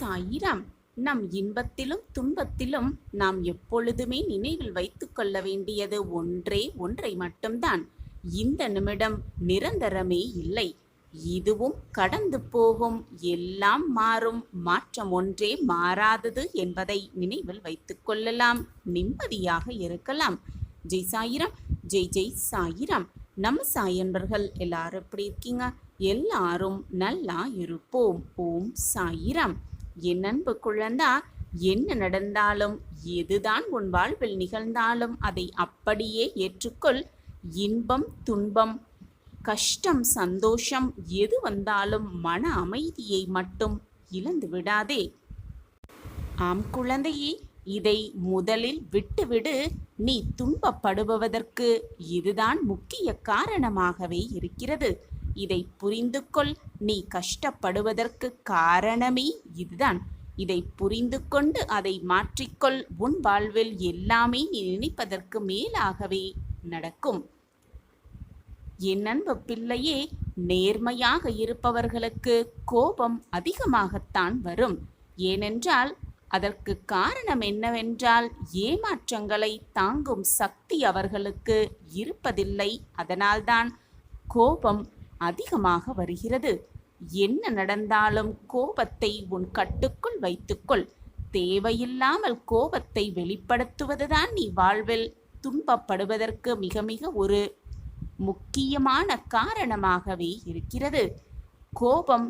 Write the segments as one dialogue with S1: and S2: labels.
S1: சாயிராம். நம் இன்பத்திலும் துன்பத்திலும் நாம் எப்பொழுதுமே நினைவில் வைத்துக் கொள்ள வேண்டியது ஒன்றே ஒன்றை மட்டும்தான். இந்த நிமிடம் நிரந்தரமே இல்லை, இதுவும் கடந்து போகும், எல்லாம் மாறும், மாற்றம் ஒன்றே மாறாதது என்பதை நினைவில் வைத்துக் கொள்ளலாம், நிம்மதியாக இருக்கலாம். ஜெய் சாயிராம், ஜெய் ஜெய் சாயிராம். நம்ம சாயன்பர்கள் எல்லாரும் எப்படி இருக்கீங்க? எல்லாரும் நல்லா இருப்போம். ஓம் சாயிராம். என் அன்பு குழந்தா, என்ன நடந்தாலும், எதுதான் உன் வாழ்வில் நிகழ்ந்தாலும் அதை அப்படியே ஏற்றுக்கொள். இன்பம் துன்பம் கஷ்டம் சந்தோஷம் எது வந்தாலும் மன அமைதியை மட்டும் இழந்து விடாதே. ஆம் குழந்தையே, இதை முதலில் விட்டுவிடு. நீ துன்பப்படுவதற்கு இதுதான் முக்கிய காரணமாகவே இருக்கிறது. இதை புரிந்து கொள். நீ கஷ்டப்படுவதற்கு காரணமே இதுதான். இதை புரிந்து கொண்டு அதை மாற்றிக்கொள். உன் வாழ்வில் எல்லாமே நீ நினைப்பதற்கு மேலாகவே நடக்கும். என் அன்பு பிள்ளையே, நேர்மையாக இருப்பவர்களுக்கு கோபம் அதிகமாகத்தான் வரும். ஏனென்றால் அதற்கு காரணம் என்னவென்றால், ஏமாற்றங்களை தாங்கும் சக்தி அவர்களுக்கு இருப்பதில்லை. அதனால்தான் கோபம் அதிகமாக வருகிறது. என்ன நடந்தாலும் கோபத்தை உன் கட்டுக்குள் வைத்துக்கொள். தேவையில்லாமல் கோபத்தை வெளிப்படுத்துவதுதான் நீ வாழ்வில் துன்பப்படுவதற்கு மிக மிக ஒரு முக்கியமான காரணமாகவே இருக்கிறது. கோபம்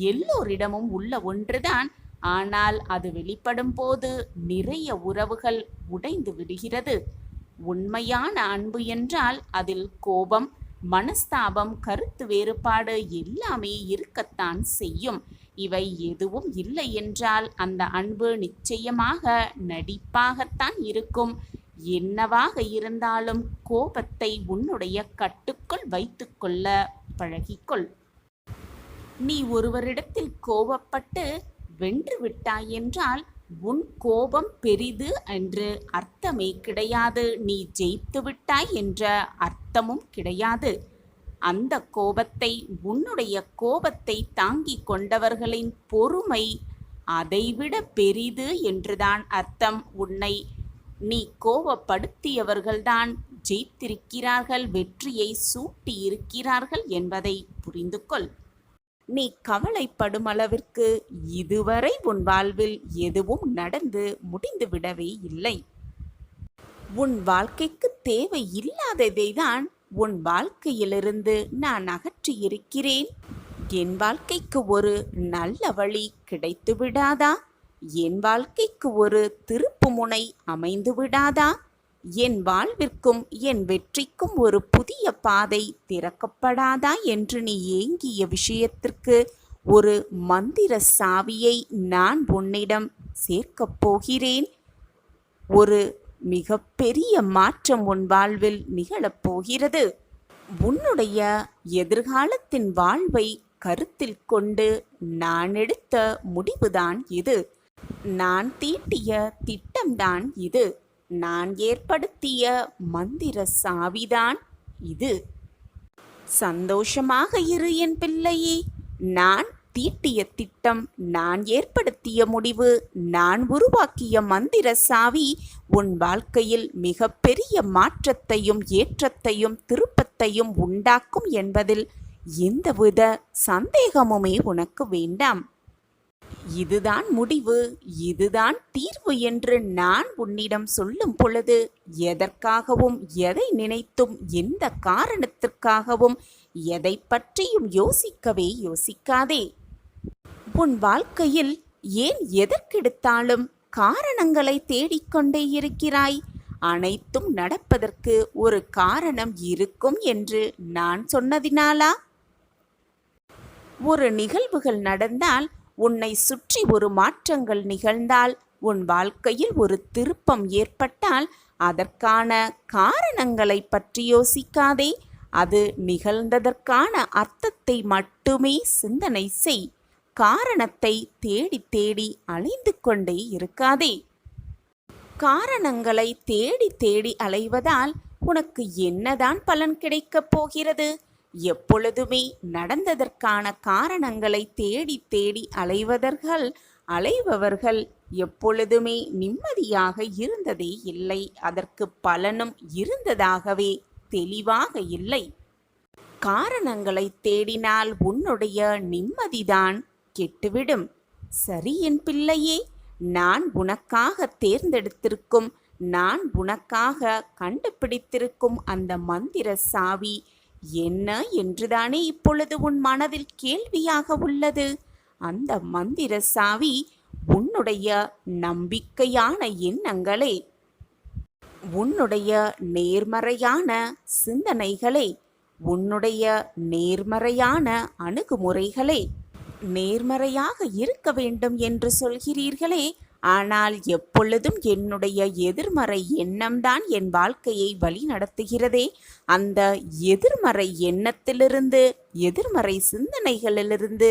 S1: எல்லோரிடமும் உள்ள ஒன்றுதான். ஆனால் அது வெளிப்படும் போது நிறைய உறவுகள் உடைந்து விடுகிறது. உண்மையான அன்பு என்றால் அதில் கோபம், மனஸ்தாபம், கருத்து வேறுபாடு எல்லாமே இருக்கத்தான் செய்யும். இவை எதுவும் இல்லை என்றால் அந்த அன்பு நிச்சயமாக நடிப்பாகத்தான் இருக்கும். என்னவாக இருந்தாலும் கோபத்தை உன்னுடைய கட்டுக்குள் வைத்துக்கொள்ள பழகிக்கொள். நீ ஒருவரிடத்தில் கோபப்பட்டு வென்று விட்டாய் என்றால் உன் கோபம் பெரிது என்று அர்த்தமே கிடையாது. நீ ஜெயித்து விட்டாய் என்ற அர்த்தமும் கிடையாது. அந்த கோபத்தை, உன்னுடைய கோபத்தை தாங்கிக் கொண்டவர்களின் பொறுமை அதைவிட பெரிது என்றுதான் அர்த்தம். உன்னை நீ கோபப்படுத்தியவர்கள்தான் ஜெயித்திருக்கிறார்கள், வெற்றியை சூட்டி இருக்கிறார்கள் என்பதை புரிந்து கொள். நீ கவலைப்படும் அளவிற்கு இதுவரை உன் வாழ்வில் எதுவும் நடந்து முடிந்துவிடவே இல்லை. உன் வாழ்க்கைக்கு தேவை இல்லாததை தான் உன் வாழ்க்கையிலிருந்து நான் அகற்றியிருக்கிறேன். என் வாழ்க்கைக்கு ஒரு நல்ல வழி கிடைத்து விடாதா? என் வாழ்க்கைக்கு ஒரு திருப்பு முனை அமைந்து விடாதா? என் வாழ்விற்கும் என் வெற்றிக்கும் ஒரு புதிய பாதை திறக்கப்படாதா என்று நீ ஏங்கிய விஷயத்திற்கு ஒரு மந்திர சாவியை நான் உன்னிடம் சேர்க்கப் போகிறேன். ஒரு மிகப்பெரிய மாற்றம் உன் வாழ்வில் நிகழப்போகிறது. உன்னுடைய எதிர்காலத்தின் வாழ்வை கருத்தில் கொண்டு நான் எடுத்த முடிவுதான் இது. நான் தீட்டிய திட்டம்தான் இது. நான் ஏற்படுத்திய மந்திர சாவிதான் இது. சந்தோஷமாக இரு என் பிள்ளையே. நான் தீட்டிய திட்டம், நான் ஏற்படுத்திய முடிவு, நான் உருவாக்கிய மந்திர சாவி உன் வாழ்க்கையில் மிகப்பெரிய மாற்றத்தையும் ஏற்றத்தையும் திருப்பத்தையும் உண்டாக்கும் என்பதில் எந்தவித சந்தேகமுமே உனக்கு வேண்டாம். இதுதான் முடிவு, இதுதான் தீர்வு என்று நான் உன்னிடம் சொல்லும் பொழுது எதற்காகவும், எதை நினைத்தும், எந்த காரணத்திற்காகவும் எதை பற்றியும் யோசிக்கவே யோசிக்காதே. உன் வாழ்க்கையில் ஏன் எதற்கெடுத்தாலும் காரணங்களை தேடிக்கொண்டே இருக்கிறாய்? அனைத்தும் நடப்பதற்கு ஒரு காரணம் இருக்கும் என்று நான் சொன்னதினாலா? ஒரு நிகழ்வுகள் நடந்தால், உன்னை சுற்றி ஒரு மாற்றங்கள் நிகழ்ந்தால், உன் வாழ்க்கையில் ஒரு திருப்பம் ஏற்பட்டால் அதற்கான காரணங்களை பற்றி யோசிக்காதே. அது நிகழ்ந்ததற்கான அர்த்தத்தை மட்டுமே சிந்தனை செய். காரணத்தை தேடி தேடி அலைந்து கொண்டே இருக்காதே. காரணங்களை தேடி தேடி அலைவதால் உனக்கு என்னதான் பலன் கிடைக்கப் போகிறது? எப்பொழுதுமே நடந்ததற்கான காரணங்களை தேடி தேடி அலைவதர்கள் அலைபவர்கள் எப்பொழுதுமே நிம்மதியாக இருந்ததே இல்லை. அதற்கு பலனும் இருந்ததாகவே தெளிவாக இல்லை. காரணங்களை தேடினால் உன்னுடைய நிம்மதிதான் கெட்டுவிடும். சரி என் பிள்ளையே, நான் உனக்காக தேர்ந்தெடுத்திருக்கும், நான் உனக்காக கண்டுபிடித்திருக்கும் அந்த மந்திர சாவி என்ன என்றுதானே இப்பொழுது உன் மனதில் கேள்வியாக உள்ளது. அந்த மந்திர சாவி உன்னுடைய நம்பிக்கையான எண்ணங்களை, உன்னுடைய நேர்மறையான சிந்தனைகளை, உன்னுடைய நேர்மறையான அணுகுமுறைகளை. நேர்மறையாக இருக்க வேண்டும் என்று சொல்கிறீர்களே, ஆனால் எப்பொழுதும் என்னுடைய எதிர்மறை எண்ணம்தான் என் வாழ்க்கையை வழிநடத்துகிறதே. அந்த எதிர்மறை எண்ணத்திலிருந்து, எதிர்மறை சிந்தனைகளிலிருந்து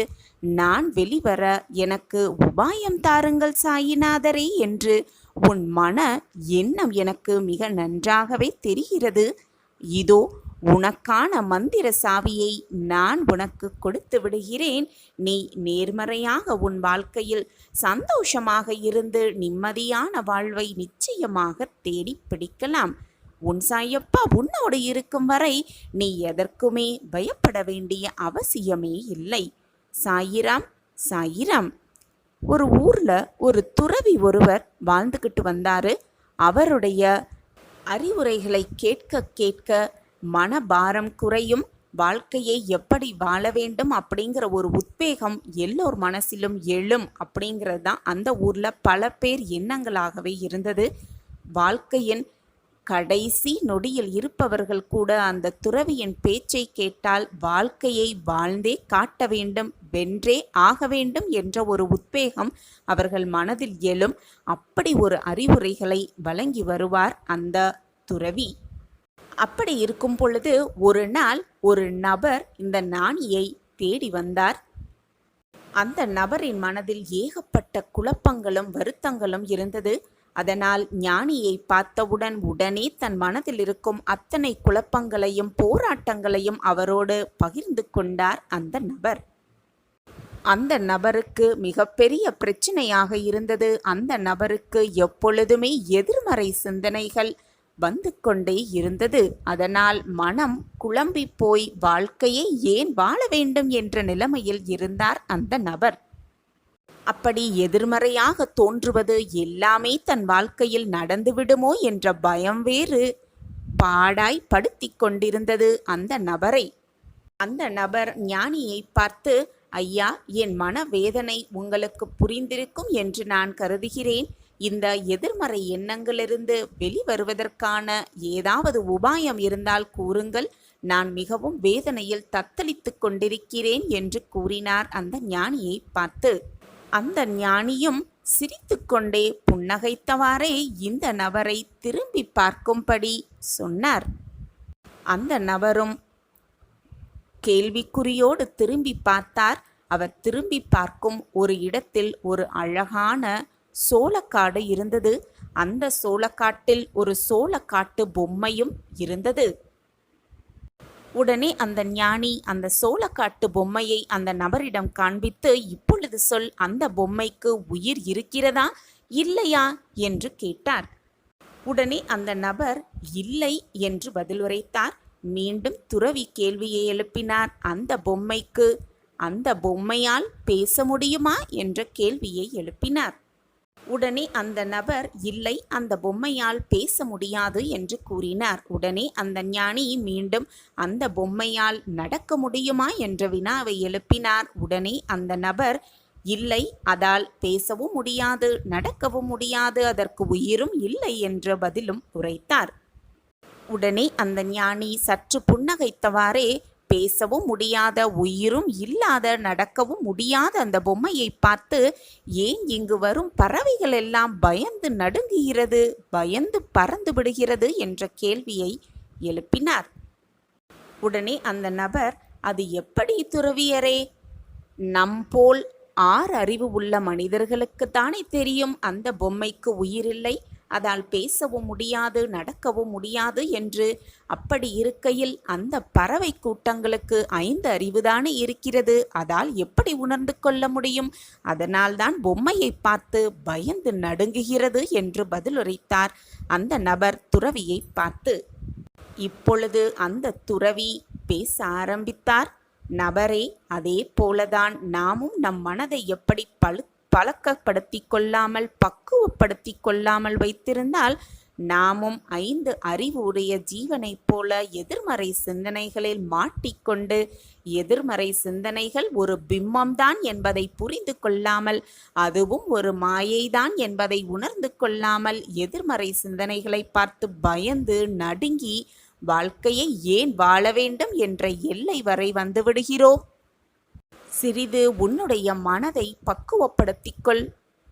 S1: நான் வெளிவர எனக்கு உபாயம் தாருங்கள் சாயிநாதரே என்று உன் மன எண்ணம் எனக்கு மிக நன்றாகவே தெரிகிறது. இதோ உனக்கான மந்திர சாவியை நான் உனக்கு கொடுத்து விடுகிறேன். நீ நேர்மறையாக உன் வாழ்க்கையில் சந்தோஷமாக இருந்து நிம்மதியான வாழ்வை நிச்சயமாக தேடி பிடிக்கலாம். உன் சாயப்பா உன்னோடு இருக்கும் வரை நீ எதற்குமே பயப்பட வேண்டிய அவசியமே இல்லை. சாயிராம் சாயிராம். ஒரு ஊரில் ஒரு துறவி ஒருவர் வாழ்ந்துக்கிட்டு வந்தார். அவருடைய அறிவுரைகளை கேட்க கேட்க மனபாரம் குறையும், வாழ்க்கையை எப்படி வாழ வேண்டும் அப்படிங்கிற ஒரு உத்வேகம் எல்லோர் மனசிலும் எழும் அப்படிங்கிறது தான் அந்த ஊரில் பல பேர் எண்ணங்களாகவே இருந்தது. வாழ்க்கையின் கடைசி நொடியில் இருப்பவர்கள் கூட அந்த துறவியின் பேச்சை கேட்டால் வாழ்க்கையை வாழ்ந்தே காட்ட வேண்டும், வென்றே ஆக வேண்டும் என்ற ஒரு உத்வேகம் அவர்கள் மனதில் எழும். அப்படி ஒரு அறிவுரைகளை வழங்கி வருவார் அந்த துறவி. அப்படி இருக்கும் பொழுது ஒரு நாள் ஒரு நபர் இந்த ஞானியை தேடி வந்தார். அந்த நபரின் மனதில் ஏகப்பட்ட குழப்பங்களும் வருத்தங்களும் இருந்தது. அதனால் ஞானியை பார்த்தவுடன் உடனே தன் மனதில் இருக்கும் அத்தனை குழப்பங்களையும் போராட்டங்களையும் அவரோடு பகிர்ந்து கொண்டார் அந்த நபர். அந்த நபருக்கு மிகப்பெரிய பிரச்சனையாக இருந்தது. அந்த நபருக்கு எப்பொழுதுமே எதிர்மறை சிந்தனைகள் வந்து கொண்டே இருந்தது. அதனால் மனம் குழம்பி போய் வாழ்க்கையை ஏன் வாழ வேண்டும் என்ற நிலைமையில் இருந்தார் அந்த நபர். அப்படி எதிர்மறையாக தோன்றுவது எல்லாமே தன் வாழ்க்கையில் நடந்துவிடுமோ என்ற பயம் வேறு பாடாய் படுத்தி கொண்டிருந்தது அந்த நபரை. அந்த நபர் ஞானியை பார்த்து, ஐயா, என் மனவேதனை உங்களுக்கு புரிந்திருக்கும் என்று நான் கருதுகிறேன். இந்த எதிர்மறை எண்ணங்களிலிருந்து வெளிவருவதற்கான ஏதாவது உபாயம் இருந்தால் கூறுங்கள். நான் மிகவும் வேதனையில் தத்தளித்து கொண்டிருக்கிறேன் என்று கூறினார் அந்த ஞானியை பார்த்து. அந்த ஞானியும் சிரித்து கொண்டே புன்னகைத்தவாறே இந்த நபரை திரும்பி பார்க்கும்படி சொன்னார். அந்த நபரும் கேள்விக்குறியோடு திரும்பி பார்த்தார். அவர் திரும்பி பார்க்கும் ஒரு இடத்தில் ஒரு அழகான சோளக்காடு இருந்தது. அந்த சோளக்காட்டில் ஒரு சோளக்காட்டு பொம்மையும் இருந்தது. உடனே அந்த ஞானி அந்த சோளக்காட்டு பொம்மையை அந்த நபரிடம் காண்பித்து, இப்பொழுது சொல், அந்த பொம்மைக்கு உயிர் இருக்கிறதா இல்லையா என்று கேட்டார். உடனே அந்த நபர் இல்லை என்று பதிலுரைத்தார். மீண்டும் துறவி கேள்வியை எழுப்பினார். அந்த பொம்மையால் பேச முடியுமா என்ற கேள்வியை எழுப்பினார். உடனே அந்த நபர் இல்லை, அந்த பொம்மையால் பேச முடியாது என்று கூறினார். உடனே அந்த ஞானி மீண்டும் அந்த பொம்மையால் நடக்க முடியுமா என்ற வினாவை எழுப்பினார். உடனே அந்த நபர் இல்லை, அதால் பேசவும் முடியாது, நடக்கவும் முடியாது, அதற்கு உயிரும் இல்லை என்ற பதிலும் உரைத்தார். உடனே அந்த ஞானி சற்று புன்னகைத்தவாறே, பேசவும் முடியாத, உயிரும் இல்லாத, நடக்கவும் முடியாத அந்த பொம்மையை பார்த்து, ஏன் இங்கு வரும் பறவைகள் எல்லாம் பயந்து நடுங்குகிறது, பயந்து பறந்து விடுகிறது என்ற கேள்வியை எழுப்பினார். உடனே அந்த நபர், அது எப்படி துறவியரே? நம்போல் 6 அறிவு உள்ள மனிதர்களுக்குத்தானே தெரியும் அந்த பொம்மைக்கு உயிரில்லை, அதால் பேசவும் முடியாது, நடக்கவும் முடியாது என்று. அப்படி இருக்கையில் அந்த பறவை கூட்டங்களுக்கு 5 அறிவுதானே இருக்கிறது, அதால் எப்படி உணர்ந்து கொள்ள முடியும்? அதனால்தான் பொம்மையை பார்த்து பயந்து நடுங்குகிறது என்று பதிலுரைத்தார் அந்த நபர் துறவியை பார்த்து. இப்பொழுது அந்த துறவி பேச ஆரம்பித்தார். நபரே, அதே போலதான் நாமும் நம் மனதை எப்படி பழக்கப்படுத்தி கொள்ளாமல், பக்குவப்படுத்தி கொள்ளாமல் வைத்திருந்தால் நாமும் 5 அறிவு உடைய ஜீவனைப் போல எதிர்மறை சிந்தனைகளில் மாட்டிக்கொண்டு, எதிர்மறை சிந்தனைகள் ஒரு பிம்பம்தான் என்பதை புரிந்து கொள்ளாமல், அதுவும் ஒரு மாயைதான் என்பதை உணர்ந்து கொள்ளாமல், எதிர்மறை சிந்தனைகளை பார்த்து பயந்து நடுங்கி வாழ்க்கையை ஏன் வாழ வேண்டும் என்ற எல்லை வரை வந்துவிடுகிறோம். சிறிது உன்னுடைய மனதை பக்குவப்படுத்திக்கொள்,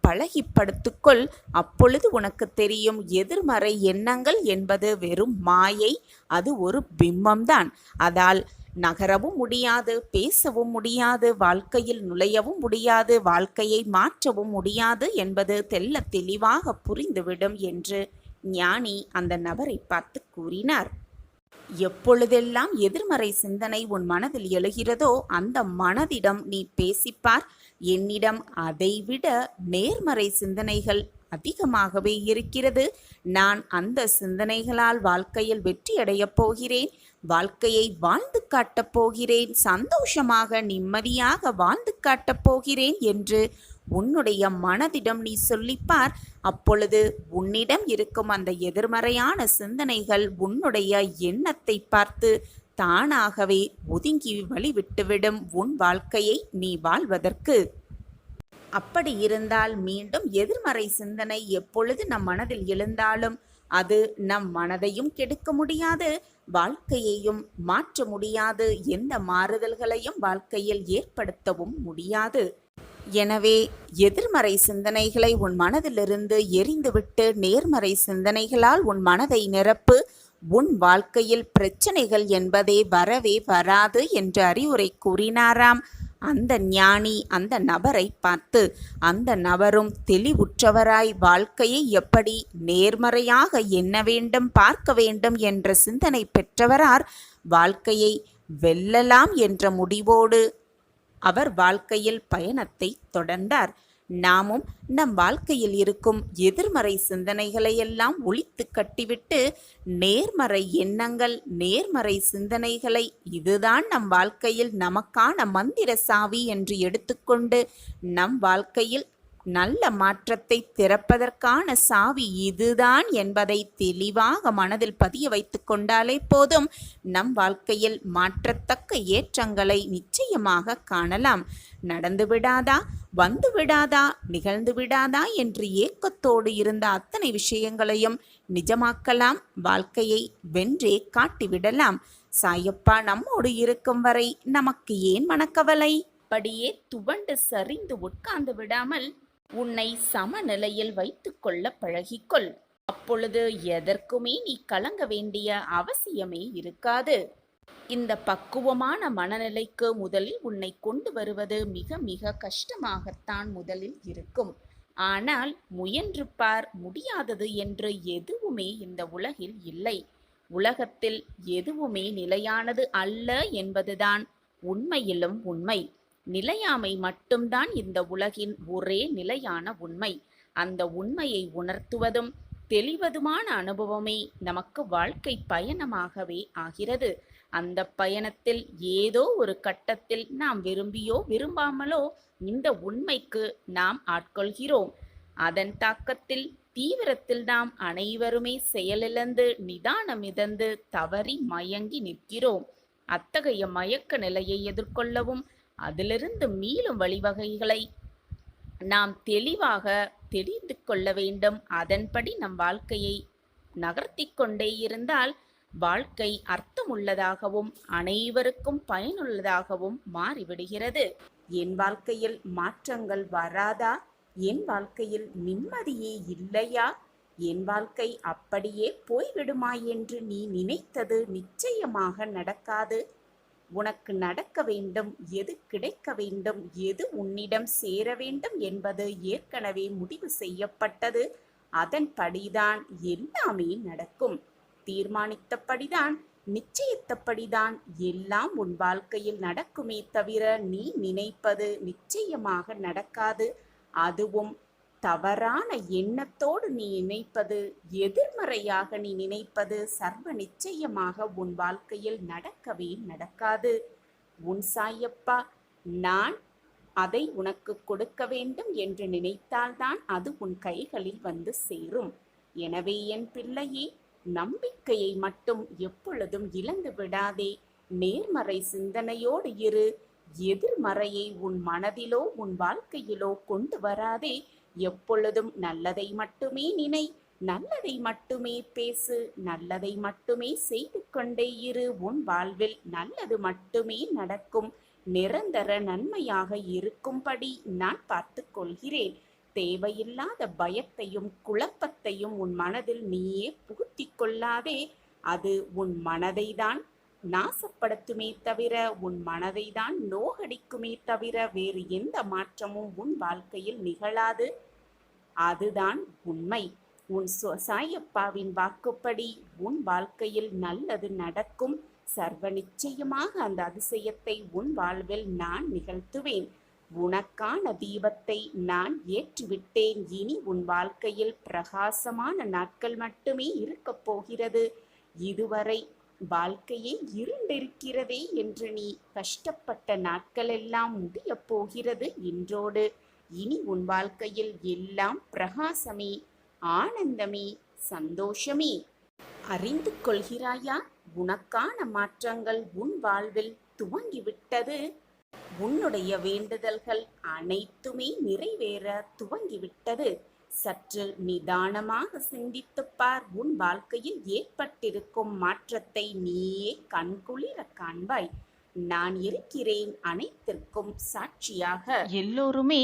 S1: பழகிப்படுத்திக்கொள். அப்பொழுது உனக்கு தெரியும், எதிர்மறை எண்ணங்கள் என்பது வெறும் மாயை, அது ஒரு பிம்பம்தான். அதால் நகரவும் முடியாது, பேசவும் முடியாது, வாழ்க்கையில் நுழையவும் முடியாது, வாழ்க்கையை மாற்றவும் முடியாது என்பது தெள்ளத் தெளிவாக புரிந்துவிடும் என்று ஞானி அந்த நபரை பார்த்து கூறினார். எப்பொழுதெல்லாம் எதிர்மறை சிந்தனை உன் மனதில் எழுகிறதோ அந்த மனதிடம் நீ பேசிப்பார். என்னிடம் அதைவிட நேர்மறை சிந்தனைகள் அதிகமாகவே இருக்கிறது. நான் அந்த சிந்தனைகளால் வாழ்க்கையில் வெற்றியடையப் போகிறேன், வாழ்க்கையை வாழ்ந்து காட்டப் போகிறேன், சந்தோஷமாக நிம்மதியாக வாழ்ந்து காட்டப் போகிறேன் என்று உன்னுடைய மனதிடம் நீ சொல்லிப்பார். அப்பொழுது உன்னிடம் இருக்கும் அந்த எதிர்மறையான சிந்தனைகள் உன்னுடைய எண்ணத்தை பார்த்து தானாகவே ஒதுங்கி வழிவிட்டுவிடும் உன் வாழ்க்கையை நீ வாழ்வதற்கு. அப்படி இருந்தால் மீண்டும் எதிர்மறை சிந்தனை எப்பொழுது நம் மனதில் எழுந்தாலும் அது நம் மனதையும் கெடுக்க முடியாது, வாழ்க்கையையும் மாற்ற முடியாது, எந்த மாறுதல்களையும் வாழ்க்கையில் ஏற்படுத்தவும் முடியாது. எனவே எதிர்மறை சிந்தனைகளை உன் மனதிலிருந்து எரிந்துவிட்டு நேர்மறை சிந்தனைகளால் உன் மனதை நிரப்பு. உன் வாழ்க்கையில் பிரச்சனைகள் என்பதே வரவே வராது என்று அறிவுரை கூறினாராம் அந்த ஞானி அந்த நபரை பார்த்து. அந்த நபரும் தெளிவுற்றவராய் வாழ்க்கையை எப்படி நேர்மறையாக எண்ண வேண்டும், பார்க்க வேண்டும் என்ற சிந்தனை பெற்றவரார் வாழ்க்கையை வெல்லலாம் என்ற முடிவோடு அவர் வாழ்க்கையில் பயணத்தை தொடர்ந்தார். நாமும் நம் வாழ்க்கையில் இருக்கும் எதிர்மறை சிந்தனைகளையெல்லாம் ஒழித்து கட்டிவிட்டு நேர்மறை எண்ணங்கள், நேர்மறை சிந்தனைகளை இதுதான் நம் வாழ்க்கையில் நமக்கான மந்திர சாவி என்று எடுத்துக்கொண்டு நம் வாழ்க்கையில் நல்ல மாற்றத்தை திறப்பதற்கான சாவி இதுதான் என்பதை தெளிவாக மனதில் பதிய வைத்து கொண்டாலே போதும், நம் வாழ்க்கையில் மாற்றத்தக்க ஏற்றங்களை நிச்சயமாக காணலாம். நடந்து விடாதா, வந்து விடாதா, நிகழ்ந்து விடாதா என்று ஏக்கத்தோடு இருந்த அத்தனை விஷயங்களையும் நிஜமாக்கலாம், வாழ்க்கையை வென்றே காட்டிவிடலாம். சாயப்பா நம்மோடு இருக்கும் வரை நமக்கு ஏன் மனக்கவலை? படியே துவண்டு சரிந்து உட்கார்ந்து விடாமல் உன்னை சமநிலையில் வைத்து கொள்ள பழகிக்கொள். அப்பொழுது எதற்குமே நீ கலங்க வேண்டிய அவசியமே இருக்காது. இந்த பக்குவமான மனநிலைக்கு முதலில் உன்னை கொண்டு வருவது மிக மிக கஷ்டமாகத்தான் முதலில் இருக்கும். ஆனால் முயன்று பார், முடியாதது என்று எதுவுமே இந்த உலகில் இல்லை. உலகத்தில் எதுவுமே நிலையானது அல்ல என்பதுதான் உண்மையிலும் உண்மை. நிலையாமை மட்டும்தான் இந்த உலகின் ஒரே நிலையான உண்மை. அந்த உண்மையை உணர்த்துவதும் தெளிவதுமான அனுபவமே நமக்கு வாழ்க்கை பயணமாகவே ஆகிறது. அந்த பயணத்தில் ஏதோ ஒரு கட்டத்தில் நாம் விரும்பியோ விரும்பாமலோ இந்த உண்மைக்கு நாம் ஆட்கொள்கிறோம். அதன் தாக்கத்தில் தீவிரத்தில் நாம் அனைவருமே செயலிழந்து நிதானமிழந்து தவறி மயங்கி நிற்கிறோம். அத்தகைய மயக்க நிலையை எதிர்கொள்ளவும் அதிலிருந்து மீளும் வழிவகைகளை நாம் தெளிவாக தெரிந்து கொள்ள வேண்டும். அதன்படி நம் வாழ்க்கையை நகர்த்தி கொண்டே இருந்தால் வாழ்க்கை அர்த்தமுள்ளதாகவும் அனைவருக்கும் பயனுள்ளதாகவும் மாறிவிடுகிறது. என் வாழ்க்கையில் மாற்றங்கள் வராதா? என் வாழ்க்கையில் நிம்மதியே இல்லையா? என் வாழ்க்கை அப்படியே போய்விடுமா என்று நீ நினைத்தது நிச்சயமாக நடக்காது. உனக்கு நடக்க வேண்டும், எது கிடைக்க வேண்டும், எது உன்னிடம் சேர வேண்டும் என்பது ஏற்கனவே முடிவு செய்யப்பட்டது. அதன்படிதான் எல்லாமே நடக்கும். தீர்மானித்தபடிதான், நிச்சயித்தபடிதான் எல்லாம் உன் வாழ்க்கையில் நடக்குமே தவிர நீ நினைப்பது நிச்சயமாக நடக்காது. அதுவும் தவறான எண்ணத்தோடு நீ நினைப்பது, எதிர்மறையாக நீ நினைப்பது சர்வ நிச்சயமாக உன் வாழ்க்கையில் நடக்கவே நடக்காது. உன் சாயப்பா நான் அதை உனக்கு கொடுக்க வேண்டும் என்று நினைத்தால்தான் அது உன் கைகளில் வந்து சேரும். எனவே என் பிள்ளையே, நம்பிக்கையை மட்டும் எப்பொழுதும் இழந்து விடாதே. நேர்மறை சிந்தனையோடு இரு. எதிர்மறையை உன் மனதிலோ உன் வாழ்க்கையிலோ கொண்டு வராதே. எப்பொழுதும் நல்லதை மட்டுமே நினை, நல்லதை மட்டுமே பேசு, நல்லதை மட்டுமே செய்து கொண்டே இரு. உன் வாழ்வில் நல்லது மட்டுமே நடக்கும். நிரந்தர நன்மையாக இருக்கும்படி நான் பார்த்து கொள்கிறேன். தேவையில்லாத பயத்தையும் குழப்பத்தையும் உன் மனதில் நீயே புகுத்தி கொள்ளாதே. அது உன் மனதை தான் நாசப்படுத்துமே தவிர, உன் மனதை தான் நோகடிக்குமே தவிர வேறு எந்த மாற்றமும் உன் வாழ்க்கையில் நிகழாது. அதுதான் உண்மை. உன் சாயப்பாவின் வாக்குப்படி உன் வாழ்க்கையில் நல்லது நடக்கும். சர்வ நிச்சயமாக அந்த அதிசயத்தை உன் வாழ்வில் நான் நிகழ்த்துவேன். உனக்கான தீபத்தை நான் ஏற்றிவிட்டேன். இனி உன் வாழ்க்கையில் பிரகாசமான நாட்கள் மட்டுமே இருக்கப் போகிறது. இதுவரை வாழ்க்கையே இருண்டிருக்கிறதே என்று நீ கஷ்டப்பட்ட நாட்களெல்லாம் முடியப் போகிறது இன்றோடு. இனி உன் வாழ்க்கையில் எல்லாம் பிரகாசமே, ஆனந்தமே, சந்தோஷமே. அறிந்து கொள்கிறாயா? உனக்கான மாற்றங்கள் உன் வாழ்வில் துவங்கிவிட்டது. உன்னுடைய வேண்டுதல்கள் அனைத்துமே நிறைவேற துவங்கிவிட்டது. சற்று நிதானமாக சிந்தித்துப் பார். உன் வாழ்க்கையில் ஏற்பட்டிருக்கும் மாற்றத்தை நீயே கண்குளிர காண்பாய். நான் இருக்கிறேன் அனைத்திற்கும் சாட்சியாக.
S2: எல்லோருமே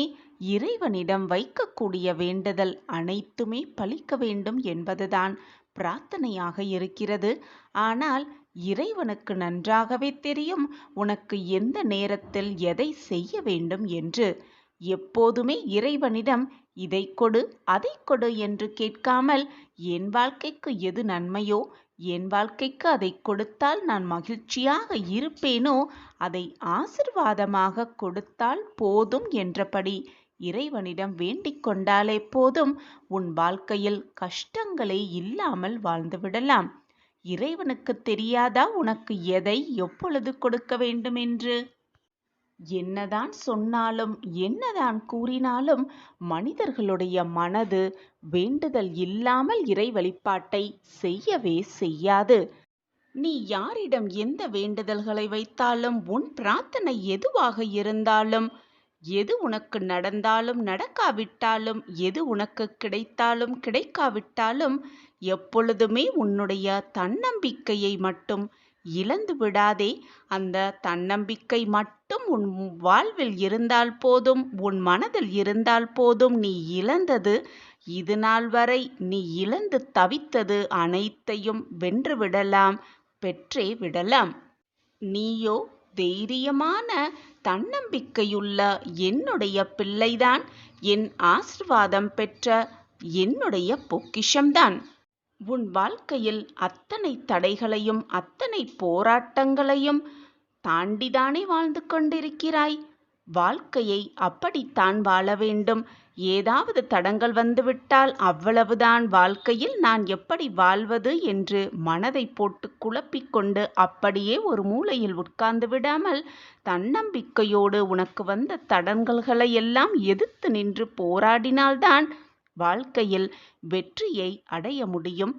S2: இறைவனிடம் வைக்கக்கூடிய வேண்டுதல் அனைத்துமே பலிக்க வேண்டும் என்பதுதான் பிரார்த்தனையாக இருக்கிறது. ஆனால் இறைவனுக்கு நன்றாகவே தெரியும் உனக்கு எந்த நேரத்தில் எதை செய்ய வேண்டும் என்று. எப்போதுமே இறைவனிடம் இதை கொடு அதை கொடு என்று கேட்காமல், என் வாழ்க்கைக்கு எது நன்மையோ, என் வாழ்க்கைக்கு அதை கொடுத்தால் நான் மகிழ்ச்சியாக இருப்பேனோ அதை ஆசிர்வாதமாக கொடுத்தால் போதும் என்றபடி இறைவனிடம் வேண்டிக் கொண்டாலே போதும். உன் வாழ்க்கையில் கஷ்டங்களே இல்லாமல் வாழ்ந்துவிடலாம். இறைவனுக்கு தெரியாதா உனக்கு எதை எப்பொழுது கொடுக்க வேண்டும் என்று? என்னதான் சொன்னாலும் என்னதான் கூறினாலும் மனிதர்களுடைய மனது வேண்டுதல் இல்லாமல் இறை வழிபாட்டை செய்யவே செய்யாது. நீ யாரிடம் எந்த வேண்டுதல்களை வைத்தாலும், உன் பிரார்த்தனை எதுவாக இருந்தாலும், எது உனக்கு நடந்தாலும் நடக்காவிட்டாலும், எது உனக்கு கிடைத்தாலும் கிடைக்காவிட்டாலும், எப்பொழுதுமே உன்னுடைய தன்னம்பிக்கையை மட்டும் இழந்து விடாதே. அந்த தன்னம்பிக்கை மட்டும் உன் வாழ்வில் இருந்தால் போதும், உன் மனதில் இருந்தால் போதும். நீ இழந்தது, இது நாள் வரை நீ இழந்து தவித்தது அனைத்தையும் வென்று விடலாம், பெற்றே விடலாம். நீயோ தைரியமான தன்னம்பிக்கையுள்ள என்னுடைய பிள்ளைதான், என் ஆசிர்வாதம் பெற்ற என்னுடைய பொக்கிஷம்தான். உன் வாழ்க்கையில் அத்தனை தடைகளையும் அத்தனை போராட்டங்களையும் தாண்டிதானே வாழ்ந்து கொண்டிருக்கிறாய். வாழ்க்கையை அப்படித்தான் வாழ வேண்டும். ஏதாவது தடங்கள் வந்துவிட்டால் அவ்வளவுதான், வாழ்க்கையில் நான் எப்படி வாழ்வது என்று மனதை போட்டு குழப்பிக்கொண்டு அப்படியே ஒரு மூலையில் உட்கார்ந்து விடாமல், தன்னம்பிக்கையோடு உனக்கு வந்த தடங்கல்களை எல்லாம் எதிர்த்து நின்று போராடினால்தான் வாழ்க்கையில் வெற்றியை அடைய முடியும்.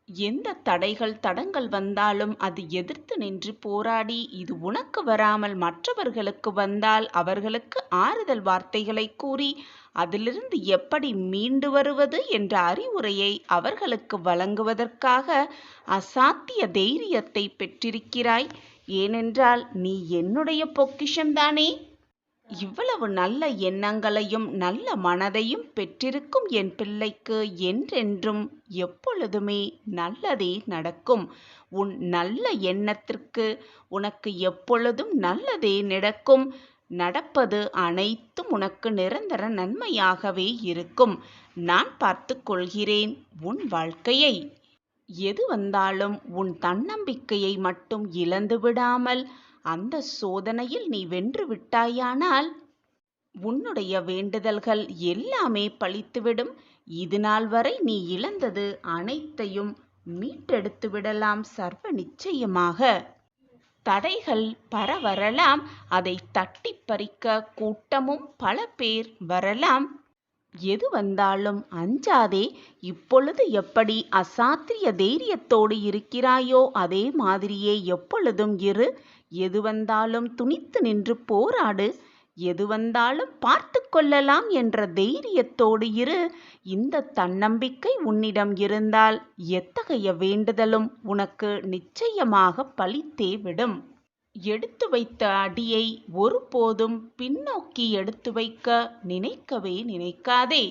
S2: எந்த தடங்கள் வந்தாலும் அது எதிர்த்து நின்று போராடி, இது உனக்கு வராமல் மற்றவர்களுக்கு வந்தால் அவர்களுக்கு ஆறுதல் வார்த்தைகளை கூறி அதிலிருந்து எப்படி மீண்டு வருவது என்ற அறிவுரையை அவர்களுக்கு வழங்குவதற்காக அசாத்திய தைரியத்தை பெற்றிருக்கிறாய். ஏனென்றால் நீ என்னுடைய பொக்கிஷம்தானே. இவ்வளவு நல்ல எண்ணங்களையும் நல்ல மனதையும் பெற்றிருக்கும் என் பிள்ளைக்கு என்றென்றும் எப்பொழுதுமே நல்லதே நடக்கும். உன் நல்ல எண்ணத்திற்கு உனக்கு எப்பொழுதும் நல்லதே நடக்கும். நடப்பது அனைத்தும் உனக்கு நிரந்தர நன்மையாகவே இருக்கும். நான் பார்த்து கொள்கிறேன் உன் வாழ்க்கையை. எது வந்தாலும் உன் தன்னம்பிக்கையை மட்டும் இழந்து விடாமல் அந்த சோதனையில் நீ வென்று விட்டாயானால் உன்னுடைய வேண்டுதல்கள் எல்லாமே பலித்துவிடும். இது நாள் வரை நீ இழந்தது அனைத்தையும் மீட்டெடுத்து விடலாம் சர்வ நிச்சயமாக. தடைகள் வரலாம், அதை தட்டி பறிக்க கூட்டமும் பல பேர் வரலாம். எது வந்தாலும் அஞ்சாதே. இப்பொழுது எப்படி அசாத்திரிய தைரியத்தோடு இருக்கிறாயோ அதே மாதிரியே எப்பொழுதும் இரு. எது வந்தாலும் துணித்து நின்று போராடு. எது வந்தாலும் பார்த்து கொள்ளலாம் என்ற தைரியத்தோடு இரு. இந்த தன்னம்பிக்கை உன்னிடம் இருந்தால் எத்தகைய வேண்டுதலும் உனக்கு நிச்சயமாக பலித்தே விடும். எடுத்து வைத்த அடியை ஒருபோதும் பின்னோக்கி எடுத்து வைக்க நினைக்கவே நினைக்காதே.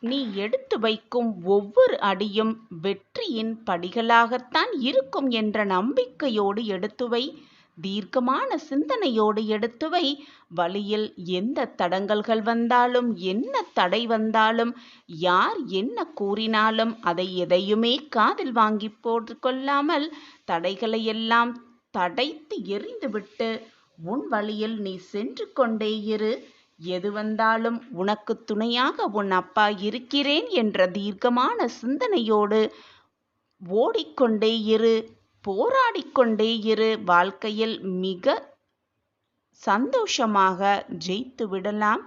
S2: நீ எடுத்து வைக்கும் ஒவ்வொரு அடியும் வெற்றியின் படிகளாகத்தான் இருக்கும் என்ற நம்பிக்கையோடு எடுத்து வை. தீர்க்கமான சிந்தனையோடு எடுத்து வை. வழியில் எந்த தடங்கல்கள் வந்தாலும், என்ன தடை வந்தாலும், யார் என்ன கூறினாலும் அதை எதையுமே காதில் வாங்கி போட்டு கொள்ளாமல் தடைகளை எல்லாம் தடைத்து எறிந்துவிட்டு உன் வழியில் நீ சென்று கொண்டே இரு. எது வந்தாலும் உனக்கு துணையாக உன் அப்பா இருக்கிறேன் என்ற தீர்க்கமான சிந்தனையோடு ஓடிக்கொண்டே இரு, போராடிக்கொண்டே இரு. வாழ்க்கையில் மிக சந்தோஷமாக ஜெயித்து விடலாம்.